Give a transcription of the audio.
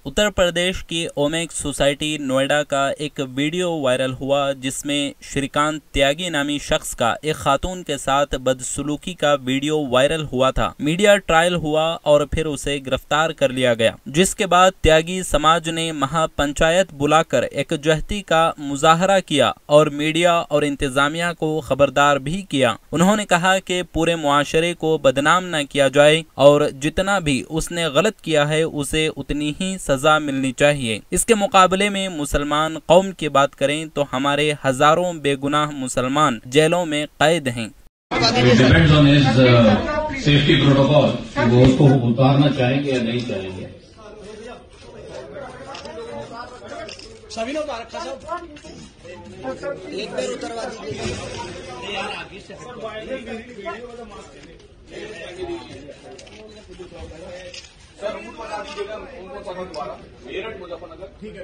उत्तर प्रदेश की ओमेक सोसाइटी नोएडा का एक वीडियो वायरल हुआ जिसमें श्रीकांत त्यागी नामी शख्स का एक खातून के साथ बदसलूकी का वीडियो वायरल हुआ था। मीडिया ट्रायल हुआ और फिर उसे गिरफ्तार कर लिया गया, जिसके बाद त्यागी समाज ने महापंचायत बुलाकर एकजुहती का मुजाहरा किया और मीडिया और इंतजामिया को खबरदार भी किया। उन्होंने कहा कि पूरे मुआशरे को बदनाम न किया जाए और जितना भी उसने गलत किया है उसे उतनी ही सजा मिलनी चाहिए। इसके मुकाबले में मुसलमान कौम की बात करें तो हमारे हजारों बेगुनाह मुसलमान जेलों में कैद हैं। Depends on his safety protocol, वो उसको उतारना चाहेंगे या नहीं चाहेंगे। सभी ने उतार रखा सब, एक बार उतरवा दीजिए यार, आगे से सर उनको बता दीजिएगा, उनको दोबारा मेरठ मुजफ्फरनगर, ठीक है।